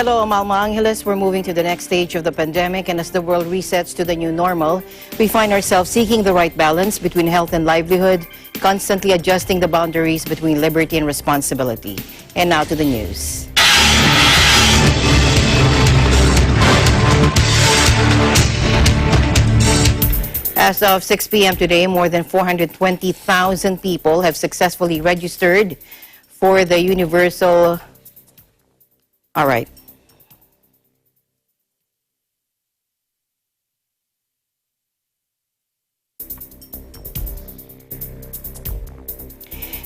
Hello, Alma Angeles. We're moving to the next stage of the pandemic, and as the world resets to the new normal, we find ourselves seeking the right balance between health and livelihood, constantly adjusting the boundaries between liberty and responsibility. And now to the news. As of 6 p.m. today, more than 420,000 people have successfully registered for the universal... All right.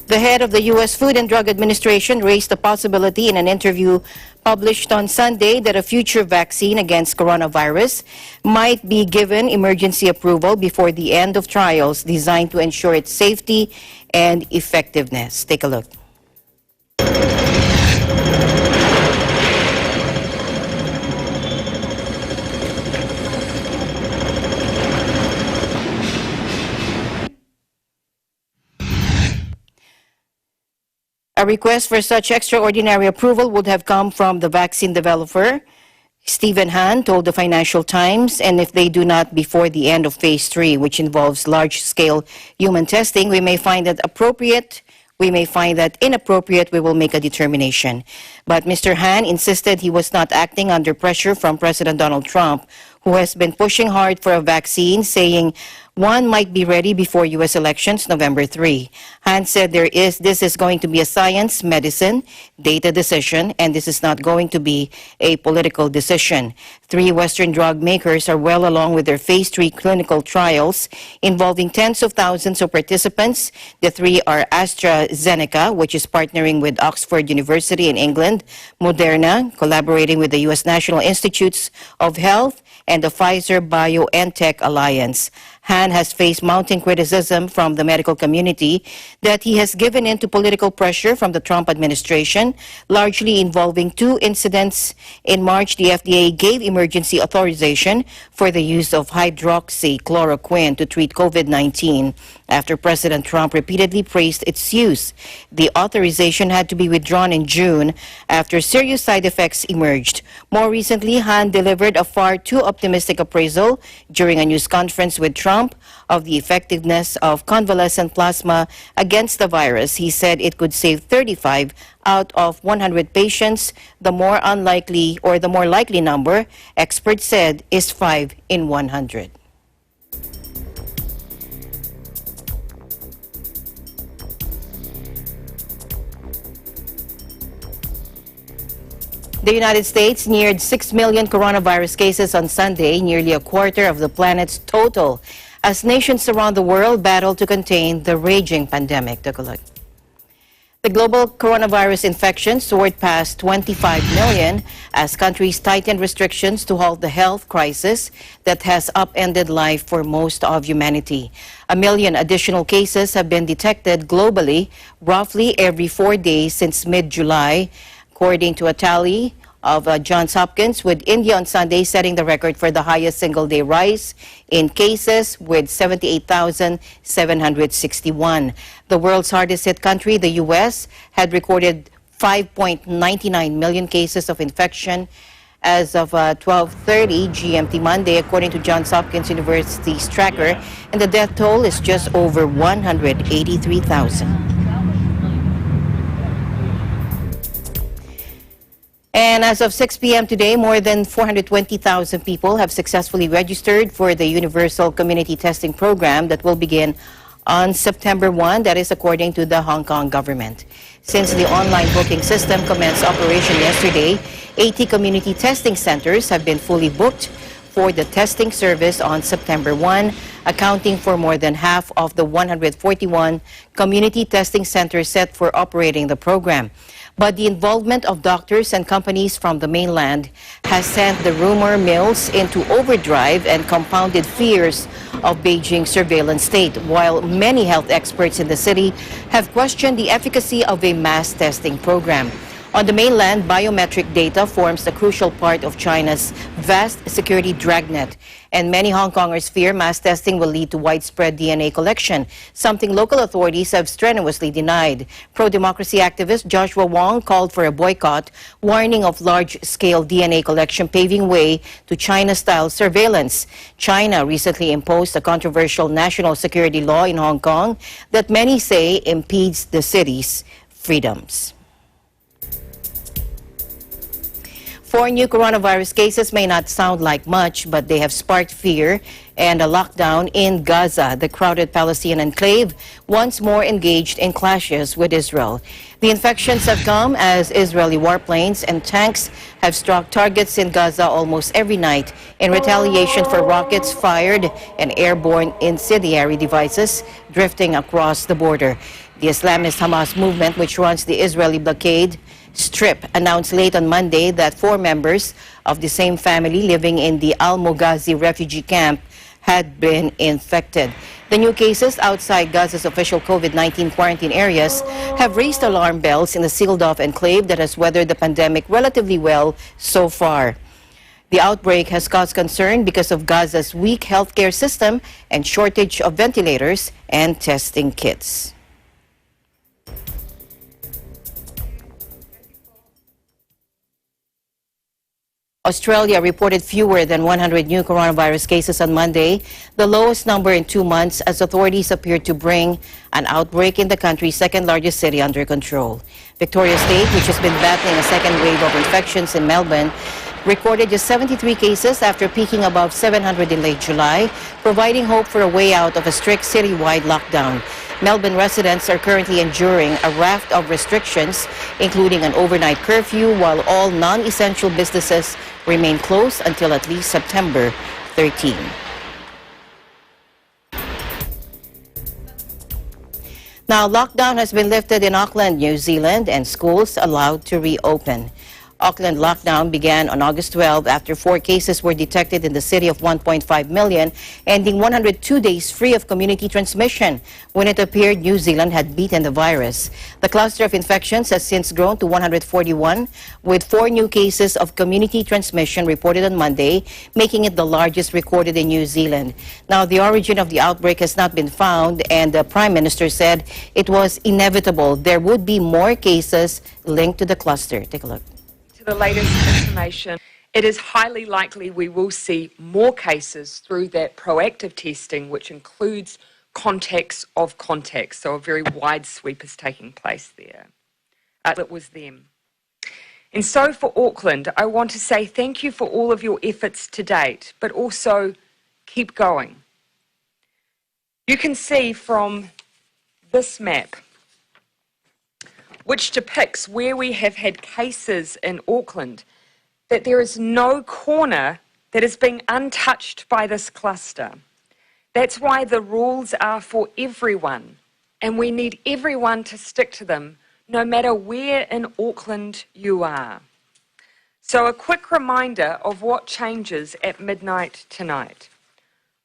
The head of the U.S. Food and Drug Administration raised the possibility in an interview published on Sunday that a future vaccine against coronavirus might be given emergency approval before the end of trials designed to ensure its safety and effectiveness. Take a look. A request for such extraordinary approval would have come from the vaccine developer, Stephen Hahn, told the Financial Times, and if they do not before the end of Phase 3, which involves large-scale human testing, we may find that appropriate, we may find that inappropriate, we will make a determination. But Mr. Hahn insisted he was not acting under pressure from President Donald Trump, who has been pushing hard for a vaccine, saying one might be ready before U.S. elections November 3. Hahn said this is going to be a science, medicine, data decision, and this is not going to be a political decision. 3 Western drug makers are well along with their Phase 3 clinical trials involving tens of thousands of participants. The 3 are AstraZeneca, which is partnering with Oxford University in England, Moderna, collaborating with the U.S. National Institutes of Health, and the Pfizer-BioNTech Alliance. Hahn has faced mounting criticism from the medical community that he has given in to political pressure from the Trump administration, largely involving 2 incidents. In March, the FDA gave emergency authorization for the use of hydroxychloroquine to treat COVID-19 after President Trump repeatedly praised its use. The authorization had to be withdrawn in June after serious side effects emerged. More recently, Hahn delivered a far too optimistic appraisal during a news conference with Trump of the effectiveness of convalescent plasma against the virus. He said it could save 35 out of 100 patients. The more unlikely or the more likely number, experts said, is 5 in 100. The United States neared 6 million coronavirus cases on Sunday, nearly a quarter of the planet's total, as nations around the world battle to contain the raging pandemic. Take a look. The global coronavirus infections soared past 25 million as countries tightened restrictions to halt the health crisis that has upended life for most of humanity. 1 million additional cases have been detected globally, roughly every 4 days since mid-July, according to a tally of Johns Hopkins, with India on Sunday setting the record for the highest single-day rise in cases with 78,761. The world's hardest-hit country, the U.S., had recorded 5.99 million cases of infection as of 12:30 GMT Monday, according to Johns Hopkins University's tracker, and the death toll is just over 183,000. And as of 6 p.m. today, more than 420,000 people have successfully registered for the Universal Community Testing Program that will begin on September 1. That is according to the Hong Kong government. Since the online booking system commenced operation yesterday, 80 community testing centers have been fully booked for the testing service on September 1, accounting for more than half of the 141 community testing centers set for operating the program. But the involvement of doctors and companies from the mainland has sent the rumor mills into overdrive and compounded fears of Beijing's surveillance state, while many health experts in the city have questioned the efficacy of a mass testing program. On the mainland, biometric data forms a crucial part of China's vast security dragnet, and many Hong Kongers fear mass testing will lead to widespread DNA collection, something local authorities have strenuously denied. Pro-democracy activist Joshua Wong called for a boycott, warning of large-scale DNA collection paving way to China-style surveillance. China recently imposed a controversial national security law in Hong Kong that many say impedes the city's freedoms. 4 new coronavirus cases may not sound like much, but they have sparked fear and a lockdown in Gaza. The crowded Palestinian enclave once more engaged in clashes with Israel. The infections have come as Israeli warplanes and tanks have struck targets in Gaza almost every night in retaliation for rockets fired and airborne incendiary devices drifting across the border. The Islamist Hamas movement, which runs the Israeli blockade strip, announced late on Monday that 4 members of the same family living in the Al-Moghazi refugee camp had been infected. The new cases outside Gaza's official COVID-19 quarantine areas have raised alarm bells in the sealed-off enclave that has weathered the pandemic relatively well so far. The outbreak has caused concern because of Gaza's weak healthcare system and shortage of ventilators and testing kits. Australia reported fewer than 100 new coronavirus cases on Monday, the lowest number in 2 months, as authorities appeared to bring an outbreak in the country's second-largest city under control. Victoria State, which has been battling a second wave of infections in Melbourne, recorded just 73 cases after peaking above 700 in late July, providing hope for a way out of a strict citywide lockdown. Melbourne residents are currently enduring a raft of restrictions, including an overnight curfew, while all non-essential businesses remain closed until at least September 13. Now, lockdown has been lifted in Auckland, New Zealand, and schools allowed to reopen. Auckland lockdown began on August 12 after 4 cases were detected in the city of 1.5 million, ending 102 days free of community transmission when it appeared New Zealand had beaten the virus. The cluster of infections has since grown to 141, with 4 new cases of community transmission reported on Monday, making it the largest recorded in New Zealand. Now, the origin of the outbreak has not been found, and the Prime Minister said it was inevitable there would be more cases linked to the cluster. Take a look. The latest information, it is highly likely we will see more cases through that proactive testing, which includes contacts of contacts. So a very wide sweep is taking place there. It was them. And so for Auckland, I want to say thank you for all of your efforts to date, but also keep going. You can see from this map, which depicts where we have had cases in Auckland, that there is no corner that is being untouched by this cluster. That's why the rules are for everyone, and we need everyone to stick to them, no matter where in Auckland you are. So a quick reminder of what changes at midnight tonight.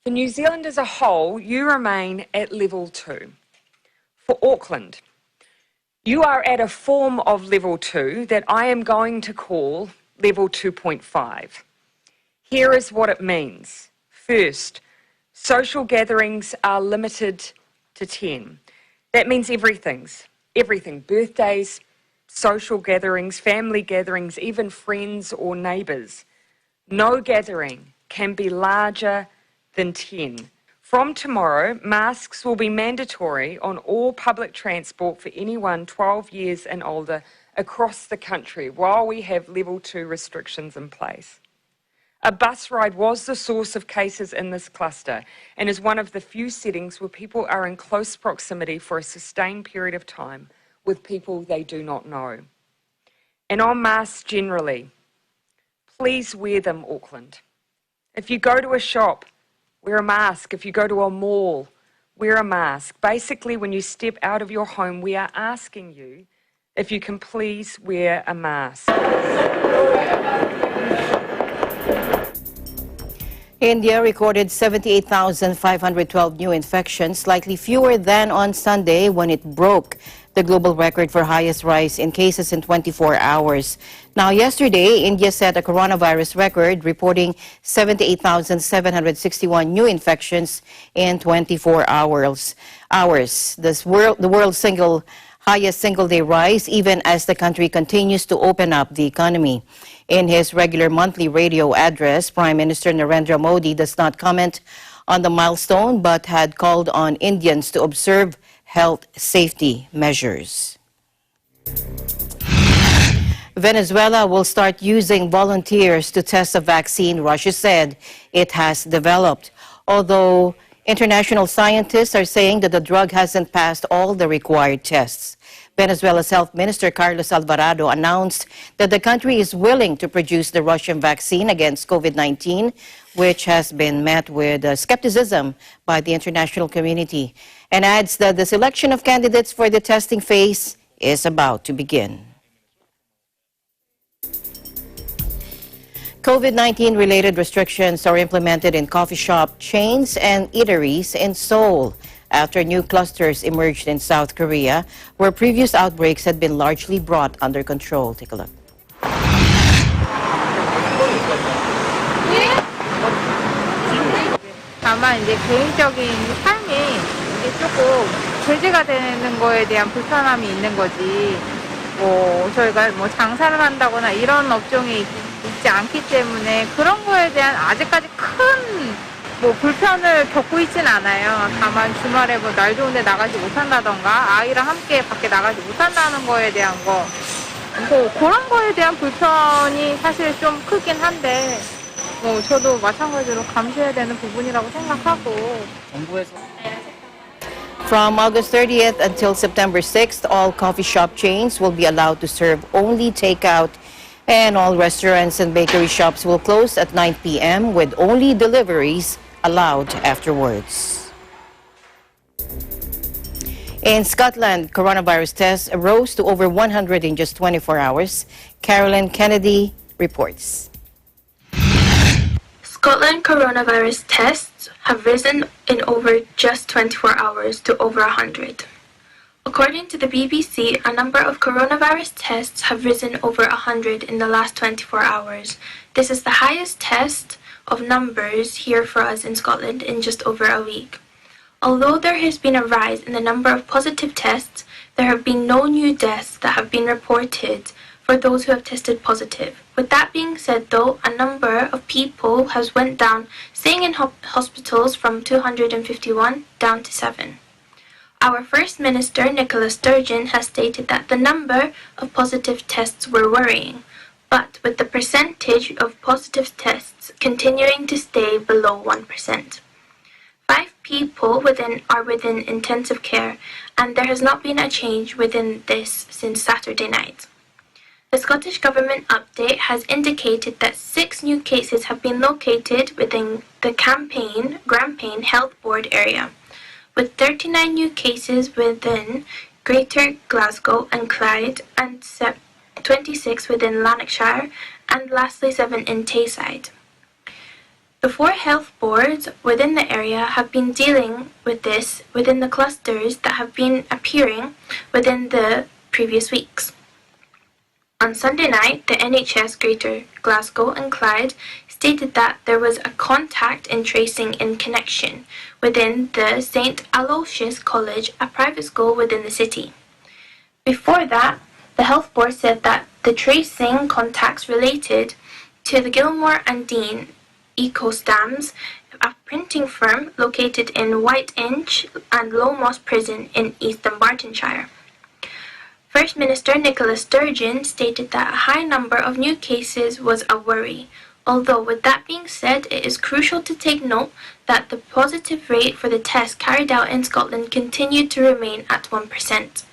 For New Zealand as a whole, you remain at level 2. For Auckland, you are at a form of level 2 that I am going to call level 2.5. Here is what it means. First, social gatherings are limited to 10. That means everything, birthdays, social gatherings, family gatherings, even friends or neighbours. No gathering can be larger than 10. From tomorrow, masks will be mandatory on all public transport for anyone 12 years and older across the country while we have level 2 restrictions in place. A bus ride was the source of cases in this cluster and is one of the few settings where people are in close proximity for a sustained period of time with people they do not know. And on masks generally, please wear them, Auckland. If you go to a shop, wear a mask. If you go to a mall, wear a mask. Basically, when you step out of your home, we are asking you if you can please wear a mask. India recorded 78,512 new infections, slightly fewer than on Sunday when it broke the global record for highest rise in cases in 24 hours. Now, yesterday, India set a coronavirus record, reporting 78,761 new infections in 24 hours. The world's highest single-day rise, even as the country continues to open up the economy. In his regular monthly radio address, Prime Minister Narendra Modi does not comment on the milestone, but had called on Indians to observe health safety measures. Venezuela will start using volunteers to test a vaccine Russia said it has developed, although international scientists are saying that the drug hasn't passed all the required tests. Venezuela's Health Minister Carlos Alvarado announced that the country is willing to produce the Russian vaccine against COVID-19, which has been met with skepticism by the international community, and adds that the selection of candidates for the testing phase is about to begin. COVID-19 related restrictions are implemented in coffee shop chains and eateries in Seoul after new clusters emerged in South Korea, where previous outbreaks had been largely brought under control. Take a look. 다만 이제 개인적인 삶이 이게 조금 제재가 되는 거에 대한 불편함이 있는 거지. 뭐 저희가 뭐 장사를 한다거나 이런 업종이 있지 않기 때문에 그런 거에 대한 아직까지 큰 뭐 불편을 겪고 있진 않아요. 다만 주말에 뭐 날 좋은데 나가지 못한다던가 아이랑 함께 밖에 나가지 못한다는 거에 대한 거, 뭐 그런 거에 대한 불편이 사실 좀 크긴 한데 뭐 저도 마찬가지로 감수해야 되는 부분이라고 생각하고. 정부에서 From August 30th until September 6th, all coffee shop chains will be allowed to serve only takeout, and all restaurants and bakery shops will close at 9 p.m. with only deliveries allowed afterwards. In Scotland, coronavirus tests rose to over 100 in just 24 hours. Carolyn Kennedy reports. Scotland coronavirus tests have risen in over just 24 hours to over 100. According to the BBC, a number of coronavirus tests have risen over 100 in the last 24 hours. This is the highest test of numbers here for us in Scotland in just over a week. Although there has been a rise in the number of positive tests, there have been no new deaths that have been reported for those who have tested positive. With that being said though, a number of people has went down, staying in hospitals from 251 down to 7. Our First Minister, Nicola Sturgeon, has stated that the number of positive tests were worrying, but with the percentage of positive tests continuing to stay below 1%. 5 people are within intensive care, and there has not been a change within this since Saturday night. The Scottish Government update has indicated that 6 new cases have been located within the Grampian Health Board area, with 39 new cases within Greater Glasgow and Clyde, and 26 within Lanarkshire, and lastly 7 in Tayside. The 4 health boards within the area have been dealing with this within the clusters that have been appearing within the previous weeks. On Sunday night, the NHS Greater Glasgow and Clyde stated that there was a contact and tracing in connection within the St Aloysius College, a private school within the city. Before that, the health board said that the tracing contacts related to the Gilmore and Dean Eco-Stamps, a printing firm located in White Inch and Low Moss Prison in East Dunbartonshire. First Minister Nicola Sturgeon stated that a high number of new cases was a worry, although with that being said, it is crucial to take note that the positive rate for the tests carried out in Scotland continued to remain at 1%.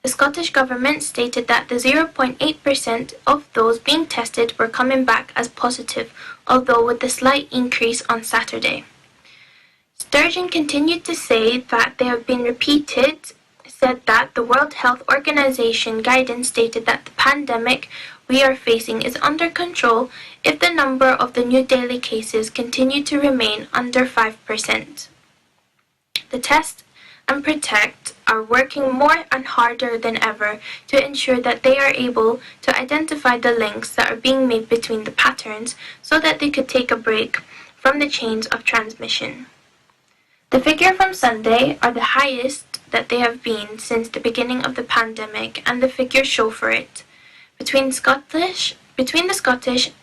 The Scottish Government stated that the 0.8% of those being tested were coming back as positive, although with a slight increase on Saturday. Sturgeon continued to say that they have been said that the World Health Organization guidance stated that the pandemic we are facing is under control if the number of the new daily cases continue to remain under 5%. The test and protect are working more and harder than ever to ensure that they are able to identify the links that are being made between the patterns so that they could take a break from the chains of transmission. The figure from Sunday are the highest that they have been since the beginning of the pandemic, and the figures show for it. Between the Scottish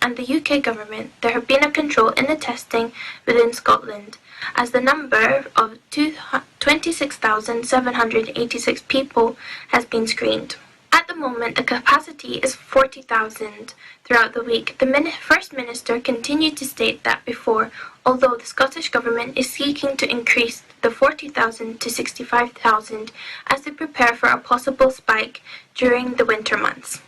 and the UK government, there have been a control in the testing within Scotland, as the number of 26,786 people has been screened. At the moment, the capacity is 40,000. Throughout the week, the First Minister continued to state that before, although the Scottish Government is seeking to increase the 40,000 to 65,000 as they prepare for a possible spike during the winter months.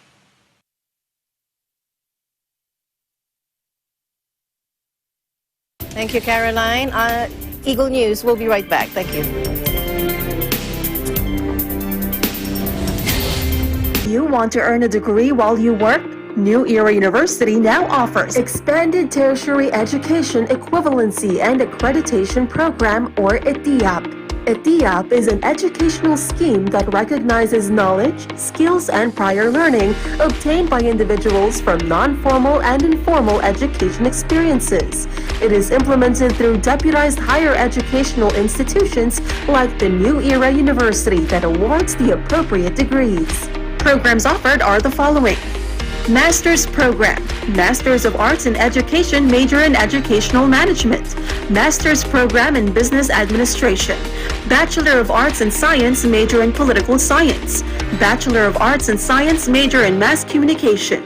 Thank you, Caroline. Eagle News, we'll be right back. Thank you. You want to earn a degree while you work? New Era University now offers Expanded Tertiary Education Equivalency and Accreditation Program, or ETIAP. ETIAP is an educational scheme that recognizes knowledge, skills, and prior learning obtained by individuals from non-formal and informal education experiences. It is implemented through deputized higher educational institutions like the New Era University that awards the appropriate degrees. Programs offered are the following: Master's Program, Masters of Arts in Education, major in Educational Management, Master's Program in Business Administration, Bachelor of Arts in Science, major in Political Science, Bachelor of Arts in Science, major in Mass Communication,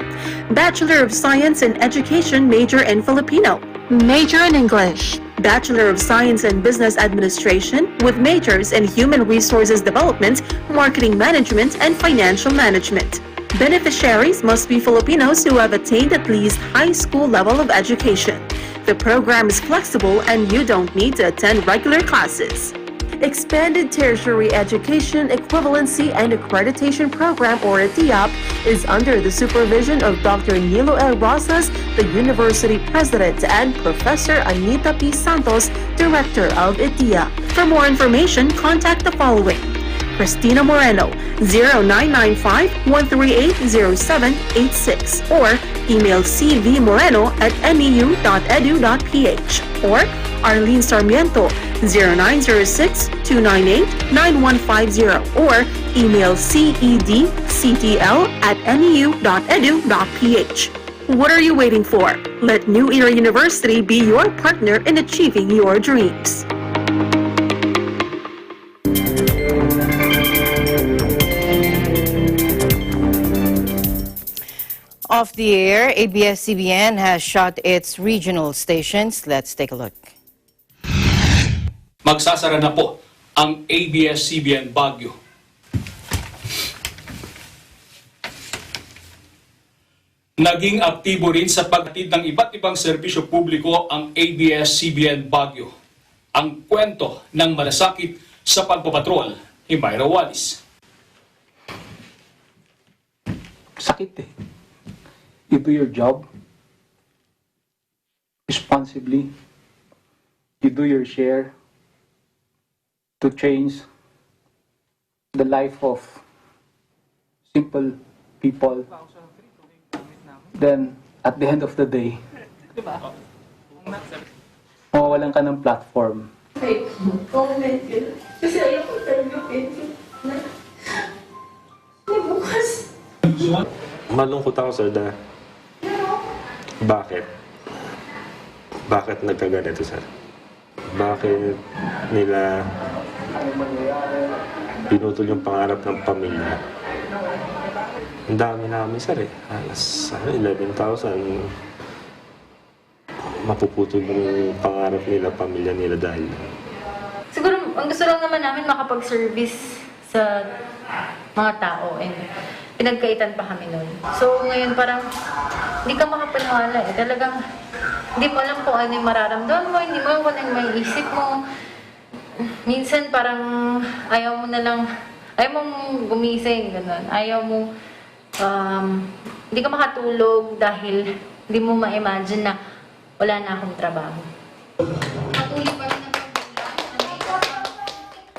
Bachelor of Science in Education, major in Filipino, major in English, Bachelor of Science in Business Administration with majors in Human Resources Development, Marketing Management, and Financial Management. Beneficiaries must be Filipinos who have attained at least high school level of education. The program is flexible and you don't need to attend regular classes. Expanded Tertiary Education Equivalency and Accreditation Program, or ETIAP, is under the supervision of Dr. Nilo L. Rosas, the University President, and Professor Anita P. Santos, Director of ETIAP. For more information, contact the following: Cristina Moreno, 0995-138-0786, or email cvmoreno@neu.edu.ph, or Arlene Sarmiento, 0906-298-9150, or email cedctl@neu.edu.ph. What are you waiting for? Let New Era University be your partner in achieving your dreams. Off the air, ABS-CBN has shut its regional stations. Let's take a look. Magsasara na po ang ABS-CBN Baguio. Naging aktibo rin sa paghatid ng iba't ibang serbisyo publiko ang ABS-CBN Baguio. Ang kwento ng malasakit sa pagpapatrol ni Myra Wallis. Sakit eh. You do your job responsibly. You do your share to change the life of simple people. Then, at the end of the day, mawawalan ka ng platform. Kasi ayaw ko bukas. Malungkot ako, sir, na bakit? Bakit nagkaganito, sir? Bakit nila pinutol yung pangarap ng pamilya? Ang dami namin, sir, eh. Alas 11,000. Mapuputol yung pangarap nila, pamilya nila dahil. Siguro, ang gusto lang naman namin makapag-service sa mga tao, and pinagkaitan pa kami nun. So, ngayon parang hindi ka makapaniwala eh. Talagang hindi mo alam kung ano yung mararamdaman mo, hindi mo alam kung ano yung may isip mo. Minsan parang ayaw mo na lang, ayaw mong gumising, gano'n. Ayaw mo, hindi ka makatulog dahil hindi mo ma-imagine na wala na akong trabaho.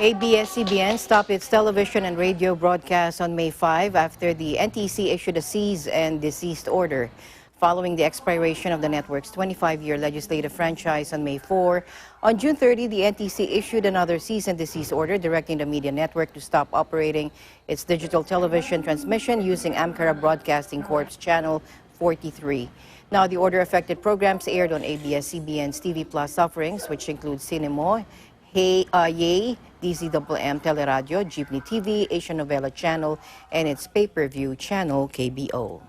ABS-CBN stopped its television and radio broadcast on May 5 after the NTC issued a cease and desist order. Following the expiration of the network's 25-year legislative franchise on May 4, on June 30, the NTC issued another cease and desist order directing the media network to stop operating its digital television transmission using Amcara Broadcasting Corp's Channel 43. Now, the order affected programs aired on ABS-CBN's TV Plus offerings, which include Cinemo, Yay, DZMM Teleradio, Jeepney TV, Asian Novela Channel, and its pay-per-view channel, KBO.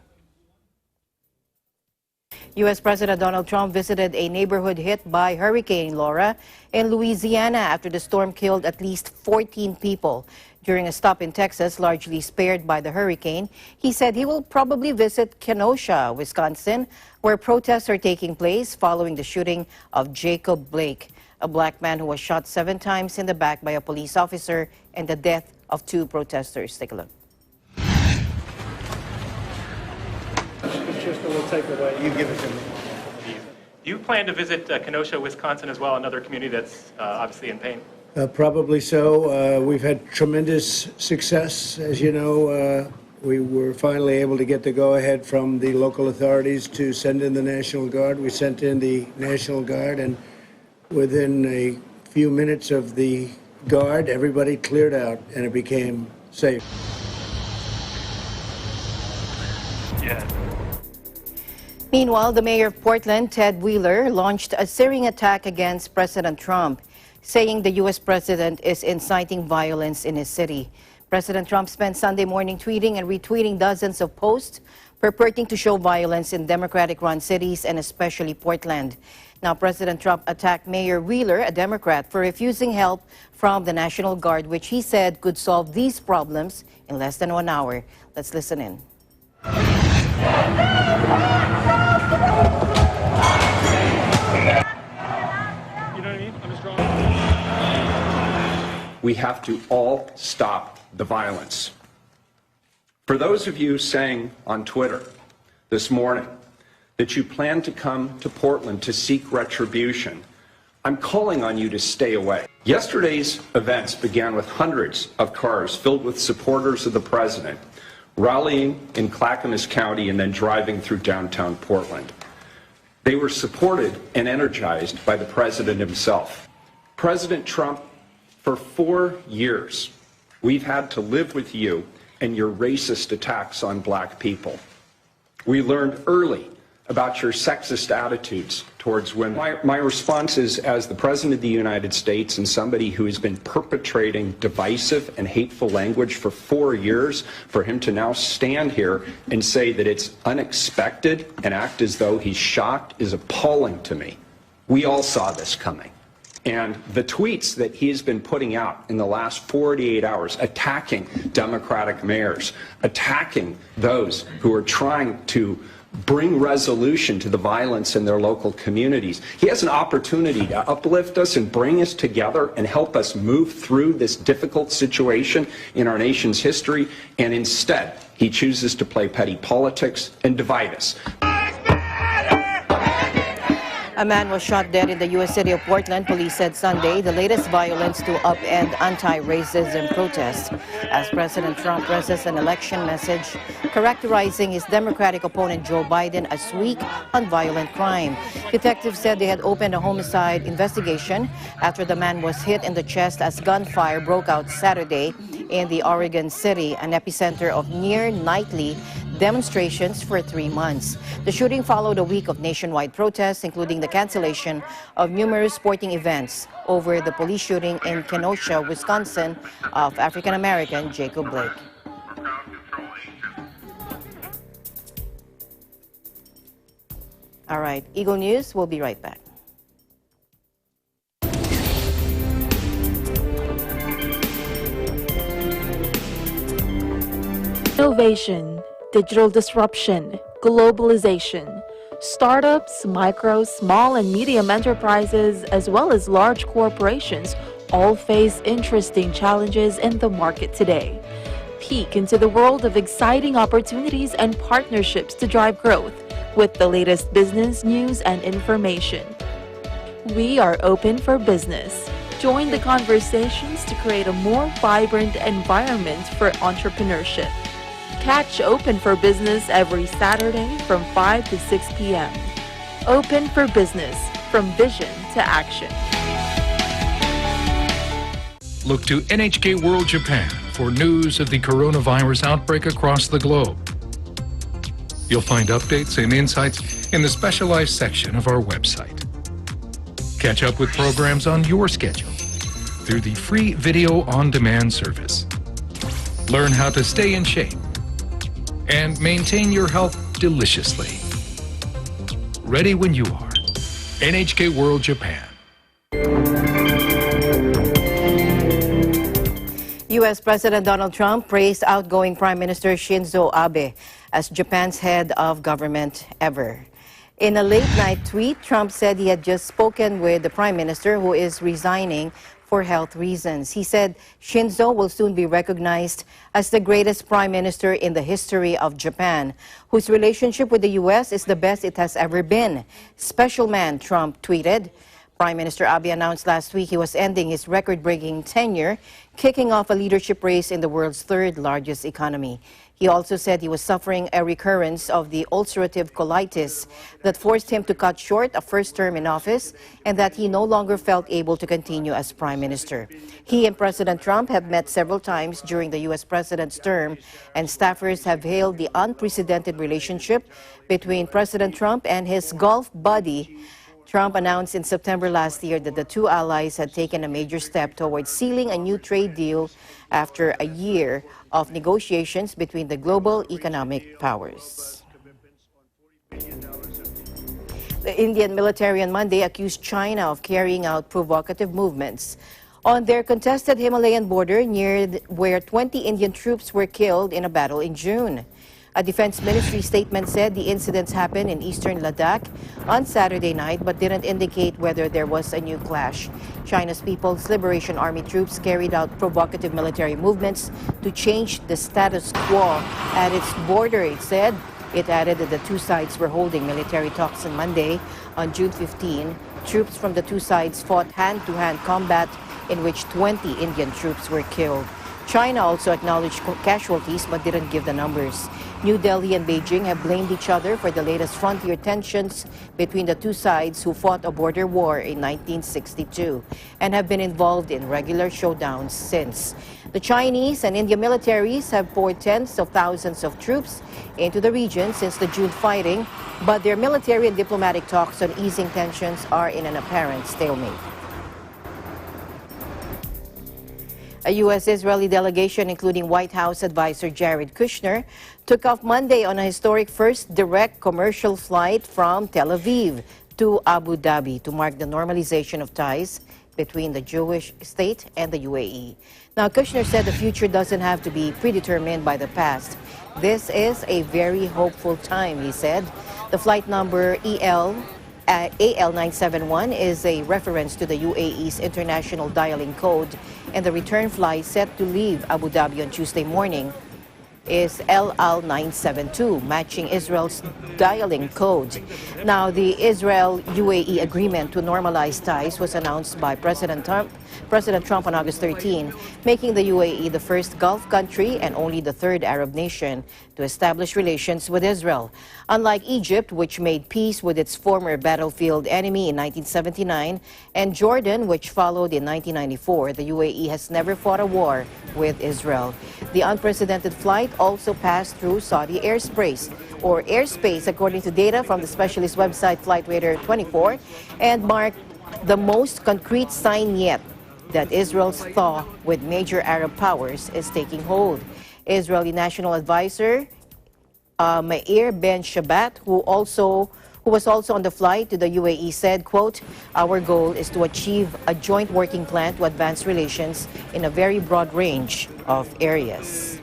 U.S. President Donald Trump visited a neighborhood hit by Hurricane Laura in Louisiana after the storm killed at least 14 people. During a stop in Texas, largely spared by the hurricane, he said he will probably visit Kenosha, Wisconsin, where protests are taking place following the shooting of Jacob Blake, a black man who was shot 7 times in the back by a police officer, and the death of 2 protesters. Take a look. Just a little takeaway. You give it to me. Do you plan to visit Kenosha, Wisconsin as well, another community that's obviously in pain? Probably so. We've had tremendous success. As you know, we were finally able to get the go-ahead from the local authorities to send in the National Guard. We sent in the National Guard, and within a few minutes of the Guard, everybody cleared out, and it became safe. Yeah. Meanwhile, the mayor of Portland, Ted Wheeler, launched a searing attack against President Trump, saying the U.S. president is inciting violence in his city. President Trump spent Sunday morning tweeting and retweeting dozens of posts purporting to show violence in Democratic-run cities and especially Portland. Now, President Trump attacked Mayor Wheeler, a Democrat, for refusing help from the National Guard, which he said could solve these problems in less than 1 hour. Let's listen in. We have to all stop the violence. For those of you saying on Twitter this morning that you plan to come to Portland to seek retribution, I'm calling on you to stay away. Yesterday's events began with hundreds of cars filled with supporters of the president rallying in Clackamas County and then driving through downtown Portland. They were supported and energized by the president himself. President Trump, for 4 years, we've had to live with you and your racist attacks on black people. We learned early about your sexist attitudes towards women. My response is, as the President of the United States and somebody who has been perpetrating divisive and hateful language for 4 years, for him to now stand here and say that it's unexpected and act as though he's shocked is appalling to me. We all saw this coming. And the tweets that he has been putting out in the last 48 hours, attacking Democratic mayors, attacking those who are trying to bring resolution to the violence in their local communities. He has an opportunity to uplift us and bring us together and help us move through this difficult situation in our nation's history, and instead, he chooses to play petty politics and divide us. A man was shot dead in the U.S. city of Portland, police said Sunday, the latest violence to upend anti-racism protests, as President Trump presses an election message characterizing his Democratic opponent Joe Biden as weak on violent crime. Detectives said they had opened a homicide investigation after the man was hit in the chest as gunfire broke out Saturday in the Oregon City, an epicenter of near-nightly demonstrations for 3 months. The shooting followed a week of nationwide protests, including the cancellation of numerous sporting events over the police shooting in Kenosha, Wisconsin, of African-American Jacob Blake. All right, Eagle News, we'll be right back. Innovation, digital disruption, globalization. Startups, micro, small, and medium enterprises, as well as large corporations, all face interesting challenges in the market today. Peek into the world of exciting opportunities and partnerships to drive growth with the latest business news and information. We are open for business. Join the conversations to create a more vibrant environment for entrepreneurship. Catch Open for Business every Saturday from 5 to 6 p.m. Open for Business, from vision to action. Look to NHK World Japan for news of the coronavirus outbreak across the globe. You'll find updates and insights in the specialized section of our website. Catch up with programs on your schedule through the free video on-demand service. Learn how to stay in shape and maintain your health deliciously. Ready when you are. NHK World Japan. U.S. President Donald Trump praised outgoing Prime Minister Shinzo Abe as Japan's head of government ever. In a late-night tweet, Trump said he had just spoken with the Prime Minister, who is resigning for health reasons. He said Shinzo will soon be recognized as the greatest Prime Minister in the history of Japan, whose relationship with the U.S. is the best it has ever been. Special man, Trump tweeted. Prime Minister Abe announced last week he was ending his record-breaking tenure, kicking off a leadership race in the world's third-largest economy. He also said he was suffering a recurrence of the ulcerative colitis that forced him to cut short a first term in office and that he no longer felt able to continue as Prime Minister. He and President Trump have met several times during the U.S. President's term, and staffers have hailed the unprecedented relationship between President Trump and his golf buddy. Trump announced in September last year that the two allies had taken a major step towards sealing a new trade deal after a year of negotiations between the global economic powers. The Indian military on Monday accused China of carrying out provocative movements on their contested Himalayan border near where 20 Indian troops were killed in a battle in June. A defense ministry statement said the incidents happened in eastern Ladakh on Saturday night but didn't indicate whether there was a new clash. China's People's Liberation Army troops carried out provocative military movements to change the status quo at its border, it said. It added that the two sides were holding military talks on Monday. On June 15, troops from the two sides fought hand-to-hand combat in which 20 Indian troops were killed. China also acknowledged casualties but didn't give the numbers. New Delhi and Beijing have blamed each other for the latest frontier tensions between the two sides who fought a border war in 1962 and have been involved in regular showdowns since. The Chinese and Indian militaries have poured tens of thousands of troops into the region since the June fighting, but their military and diplomatic talks on easing tensions are in an apparent stalemate. A U.S.-Israeli delegation, including White House advisor Jared Kushner, took off Monday on a historic first direct commercial flight from Tel Aviv to Abu Dhabi to mark the normalization of ties between the Jewish state and the UAE. Now, Kushner said the future doesn't have to be predetermined by the past. This is a very hopeful time, he said. The flight number AL971 is a reference to the UAE's international dialing code, and the return flight set to leave Abu Dhabi on Tuesday morning is LL972, matching Israel's dialing code. Now, the Israel-UAE agreement to normalize ties was announced by President Trump on August 13, making the UAE the first Gulf country and only the third Arab nation to establish relations with Israel. Unlike Egypt, which made peace with its former battlefield enemy in 1979, and Jordan, which followed in 1994, the UAE has never fought a war with Israel. The unprecedented flight also passed through Saudi airspace, according to data from the specialist website FlightRadar24, and marked the most concrete sign yet that Israel's thaw with major Arab powers is taking hold. Israeli National Advisor Meir Ben Shabbat, who was also on the flight to the UAE, said, quote, "Our goal is to achieve a joint working plan to advance relations in a very broad range of areas."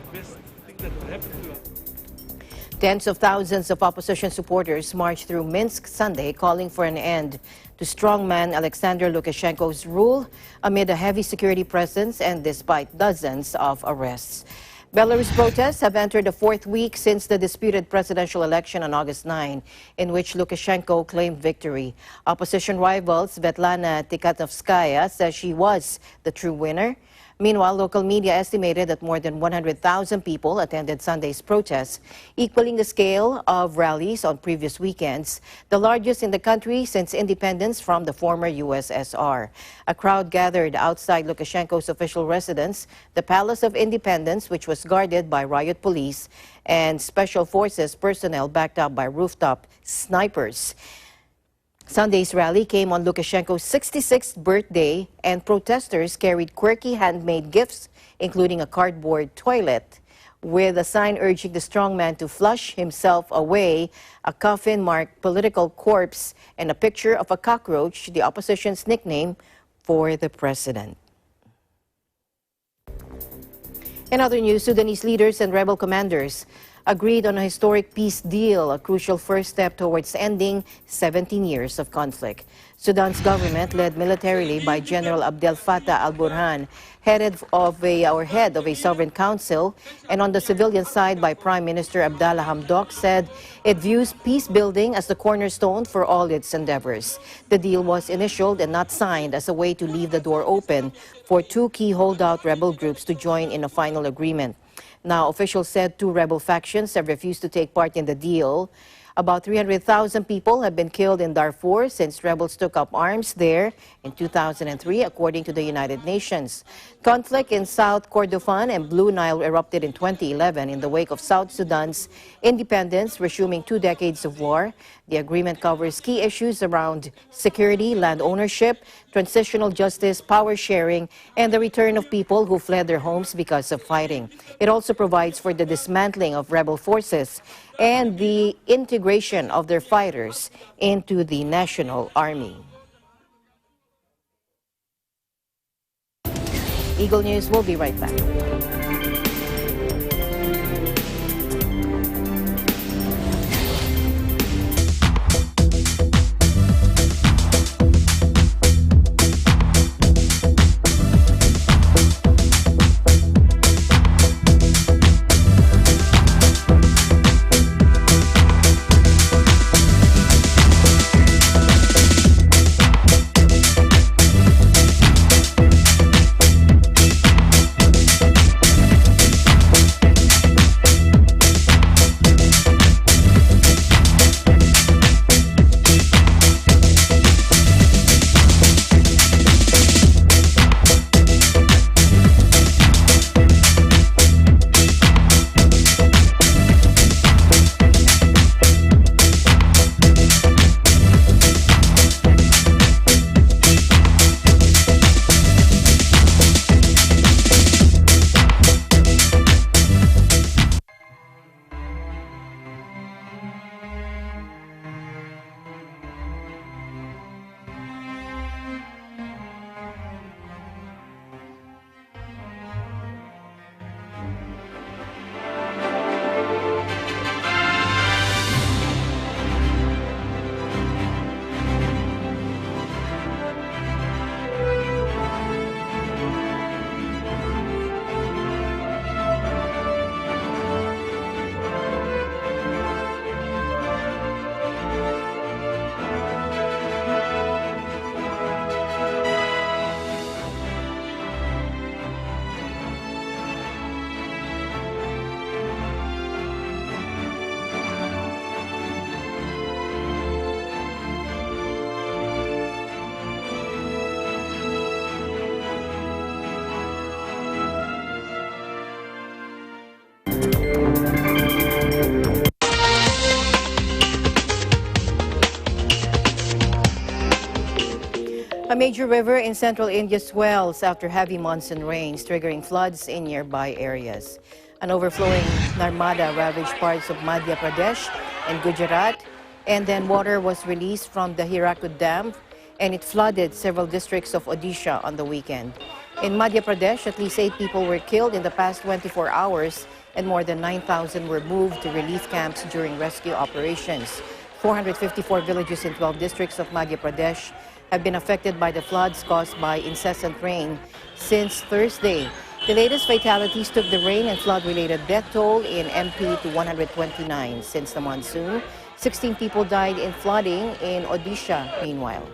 Tens of thousands of opposition supporters marched through Minsk Sunday, calling for an end to strongman Alexander Lukashenko's rule amid a heavy security presence and despite dozens of arrests. Belarus protests have entered the fourth week since the disputed presidential election on August 9, in which Lukashenko claimed victory. Opposition rival Svetlana Tikhanovskaya says she was the true winner. Meanwhile, local media estimated that more than 100,000 people attended Sunday's protests, equaling the scale of rallies on previous weekends, the largest in the country since independence from the former USSR. A crowd gathered outside Lukashenko's official residence, the Palace of Independence, which was guarded by riot police and special forces personnel backed up by rooftop snipers. Sunday's rally came on Lukashenko's 66th birthday, and protesters carried quirky handmade gifts, including a cardboard toilet, with a sign urging the strongman to flush himself away, a coffin-marked political corpse, and a picture of a cockroach, the opposition's nickname for the president. In other news, Sudanese leaders and rebel commanders agreed on a historic peace deal, a crucial first step towards ending 17 years of conflict. Sudan's government, led militarily by General Abdel Fattah al-Burhan, head of a sovereign council, and on the civilian side by Prime Minister Abdallah Hamdok, said it views peace building as the cornerstone for all its endeavors. The deal was initialed and not signed as a way to leave the door open for two key holdout rebel groups to join in a final agreement. Now, officials said two rebel factions have refused to take part in the deal. About 300,000 people have been killed in Darfur since rebels took up arms there in 2003, according to the United Nations. Conflict in South Kordofan and Blue Nile erupted in 2011 in the wake of South Sudan's independence, resuming 2 decades of war. The agreement covers key issues around security, land ownership, transitional justice, power sharing, and the return of people who fled their homes because of fighting. It also provides for the dismantling of rebel forces and the integration of their fighters into the national army. Eagle News will be right back. A major river in central India swells after heavy monsoon rains, triggering floods in nearby areas. An overflowing Narmada ravaged parts of Madhya Pradesh and Gujarat, and then water was released from the Hirakud Dam, and it flooded several districts of Odisha on the weekend. In Madhya Pradesh, at least 8 people were killed in the past 24 hours, and more than 9,000 were moved to relief camps during rescue operations. 454 villages in 12 districts of Madhya Pradesh have been affected by the floods caused by incessant rain since Thursday. The latest fatalities took the rain and flood-related death toll in MP to 129 since the monsoon. 16 people died in flooding in Odisha, meanwhile.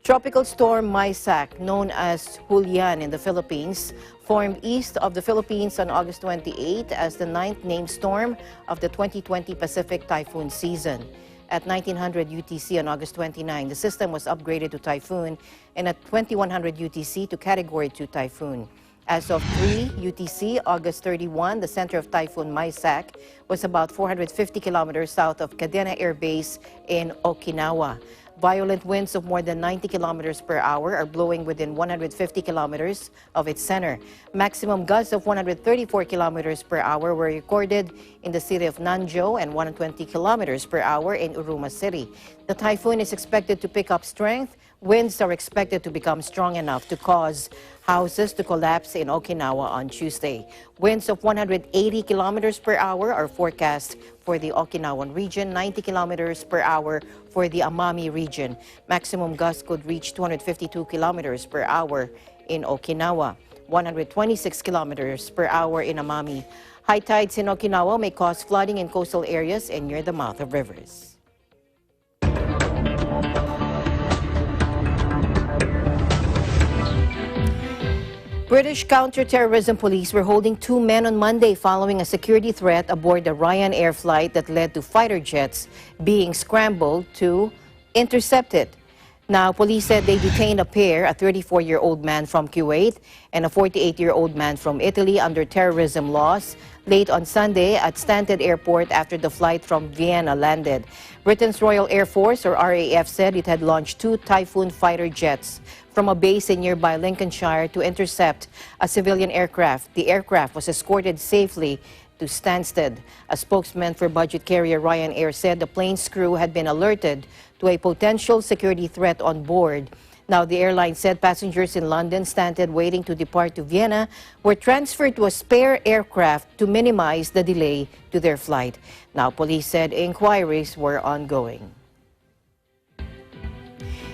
Tropical storm Maysak, known as Julian in the Philippines, formed east of the Philippines on August 28 as the 9th named storm of the 2020 Pacific typhoon season. At 1900 UTC on August 29, the system was upgraded to typhoon, and at 2100 UTC to Category 2 typhoon. As of 3 UTC, August 31, the center of Typhoon Maysak was about 450 kilometers south of Cadena Air Base in Okinawa. Violent winds of more than 90 kilometers per hour are blowing within 150 kilometers of its center. Maximum gusts of 134 kilometers per hour were recorded in the city of Nanzhou and 120 kilometers per hour in Uruma City. The typhoon is expected to pick up strength. Winds are expected to become strong enough to cause houses to collapse in Okinawa on Tuesday. Winds of 180 kilometers per hour are forecast for the Okinawan region, 90 kilometers per hour for the Amami region. Maximum gusts could reach 252 kilometers per hour in Okinawa, 126 kilometers per hour in Amami. High tides in Okinawa may cause flooding in coastal areas and near the mouth of rivers. British counter-terrorism police were holding 2 men on Monday following a security threat aboard the Ryanair flight that led to fighter jets being scrambled to intercept it. Now, police said they detained a pair, a 34-year-old man from Kuwait and a 48-year-old man from Italy under terrorism laws late on Sunday at Stansted Airport after the flight from Vienna landed. Britain's Royal Air Force, or RAF, said it had launched 2 Typhoon fighter jets from a base in nearby Lincolnshire to intercept a civilian aircraft. The aircraft was escorted safely to Stansted. A spokesman for budget carrier Ryanair said the plane's crew had been alerted to a potential security threat on board. Now, the airline said passengers in London Stansted waiting to depart to Vienna were transferred to a spare aircraft to minimize the delay to their flight. Now, police said inquiries were ongoing.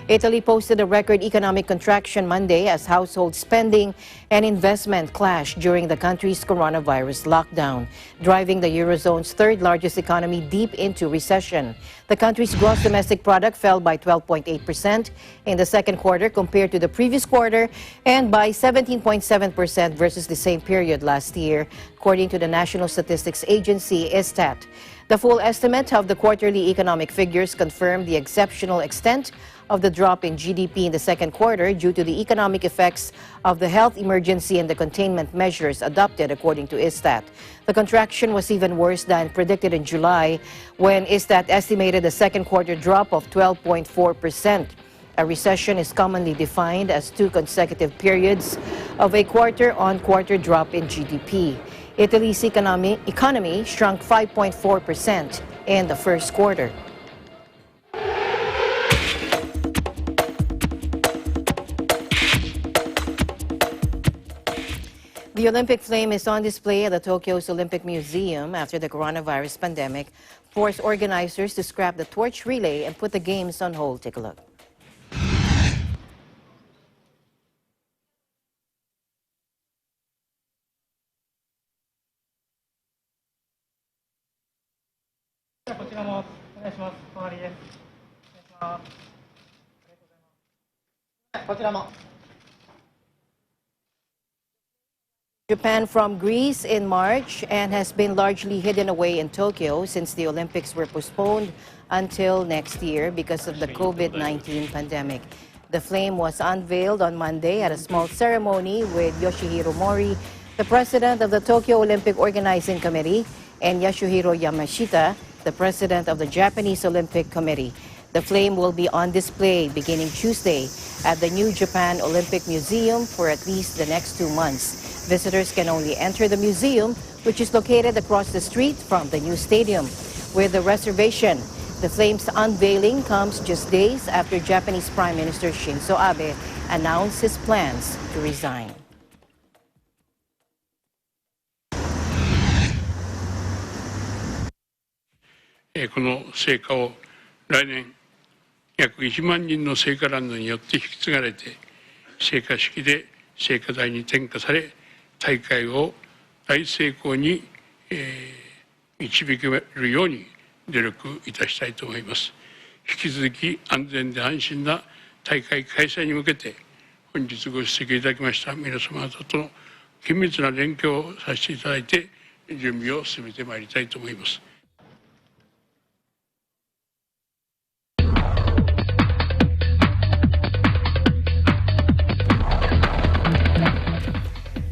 Italy posted a record economic contraction Monday as household spending and investment clashed during the country's coronavirus lockdown, driving the Eurozone's third-largest economy deep into recession. The country's gross domestic product fell by 12.8% in the second quarter compared to the previous quarter and by 17.7% versus the same period last year, according to the National Statistics Agency, ISTAT. The full estimate of the quarterly economic figures confirmed the exceptional extent of the drop in GDP in the second quarter due to the economic effects of the health emergency and the containment measures adopted, according to ISTAT. The contraction was even worse than predicted in July, when ISTAT estimated a second quarter drop of 12.4%. A recession is commonly defined as 2 consecutive periods of a quarter-on-quarter drop in GDP. Italy's economy shrunk 5.4% in the first quarter. The Olympic flame is on display at the Tokyo's Olympic Museum after the coronavirus pandemic forced organizers to scrap the torch relay and put the games on hold. Take a look. Japan from Greece in March and has been largely hidden away in Tokyo since the Olympics were postponed until next year because of the COVID-19 pandemic. The flame was unveiled on Monday at a small ceremony with Yoshihiro Mori, the president of the Tokyo Olympic Organizing Committee, and Yasuhiro Yamashita, the president of the Japanese Olympic Committee. The flame will be on display beginning Tuesday at the New Japan Olympic Museum for at least the next 2 months. Visitors can only enter the museum, which is located across the street from the new stadium, with a reservation. The flame's unveiling comes just days after Japanese Prime Minister Shinzo Abe announced his plans to resign. This 来年約1万人の聖火ランナーによって引き継がれて成果式で聖火台に点火され、大会を大成功に、導けるように努力いたしたいと思います。引き続き安全で安心な大会開催に向けて、本日ご出席いただきました皆様方との緊密な連携をさせていただいて、準備を進めてまいりたいと思います。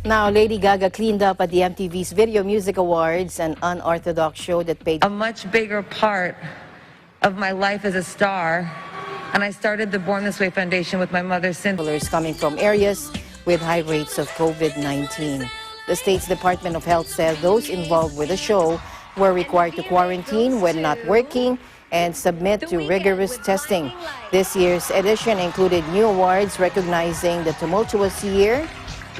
Now, Lady Gaga cleaned up at the MTV's Video Music Awards, an unorthodox show that paid a much bigger part of my life as a star. And I started the Born This Way Foundation with my mother, Cynthia. Coming from areas with high rates of COVID-19. The state's Department of Health said those involved with the show were required to quarantine when not working and submit to rigorous testing. This year's edition included new awards recognizing the tumultuous year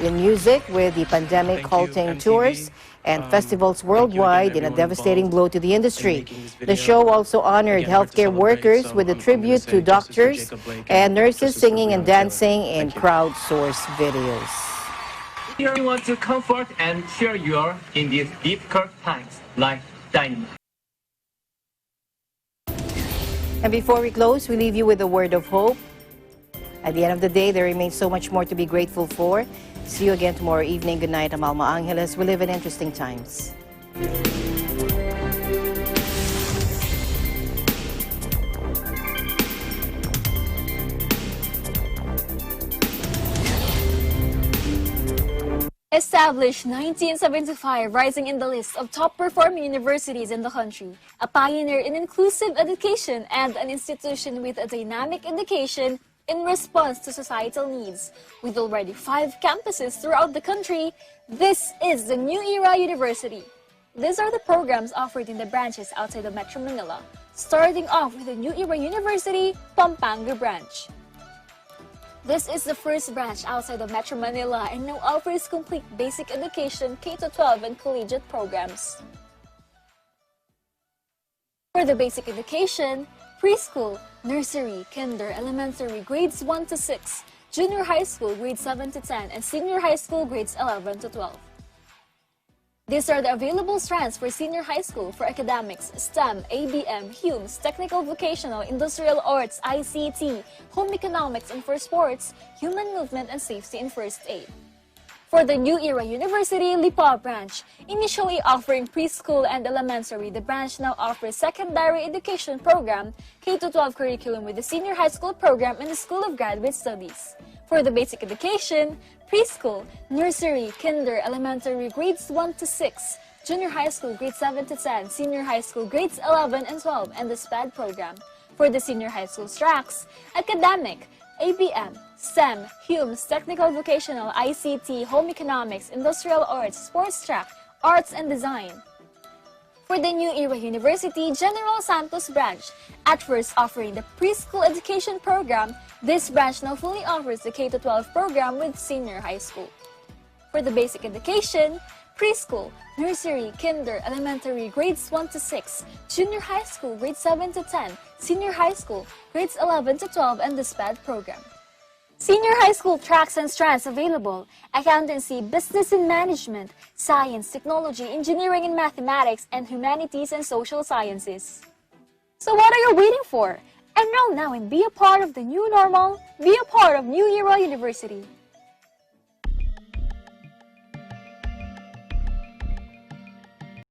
in music, with the pandemic halting tours and festivals worldwide in a devastating blow to the industry. The show also honored healthcare workers with a tribute to doctors and nurses singing and dancing in crowdsourced videos. Here we want to comfort and cheer you all in these difficult times, like dynamite. And before we close, we leave you with a word of hope. At the end of the day, there remains so much more to be grateful for. See you again tomorrow evening. Good night, Amalma Angeles. We live in interesting times. Established 1975, rising in the list of top-performing universities in the country, a pioneer in inclusive education and an institution with a dynamic education in response to societal needs. With already 5 campuses throughout the country, this is the New Era University. These are the programs offered in the branches outside of Metro Manila, starting off with the New Era University, Pampanga branch. This is the first branch outside of Metro Manila and now offers complete basic education, K-12 and collegiate programs. For the basic education, preschool, nursery, kinder, elementary, grades 1 to 6, junior high school, grades 7 to 10, and senior high school, grades 11 to 12. These are the available strands for senior high school for academics, STEM, ABM, HUMS, technical, vocational, industrial arts, ICT, home economics, and for sports, human movement and safety and first aid. For the New Era University, Lipa branch, initially offering preschool and elementary, the branch now offers secondary education program, K-12 curriculum with the senior high school program and the School of Graduate Studies. For the basic education, preschool, nursery, kinder, elementary, grades 1 to 6, junior high school, grades 7 to 10, senior high school, grades 11 and 12, and the SPAD program. For the senior high school tracks, academic, ABM, STEM, HUMS, technical, vocational, ICT, home economics, industrial arts, sports track, arts and design. For the New Era University, General Santos branch, at first offering the preschool education program, this branch now fully offers the K-12 program with senior high school. For the basic education, preschool, nursery, kinder, elementary, grades 1 to 6, junior high school, grades 7 to 10, senior high school, grades 11 to 12, and the SPAD program. Senior high school tracks and strands available: accountancy, business and management, science, technology, engineering and mathematics, and humanities and social sciences. So what are you waiting for? Enroll now and be a part of the new normal, be a part of New Era University.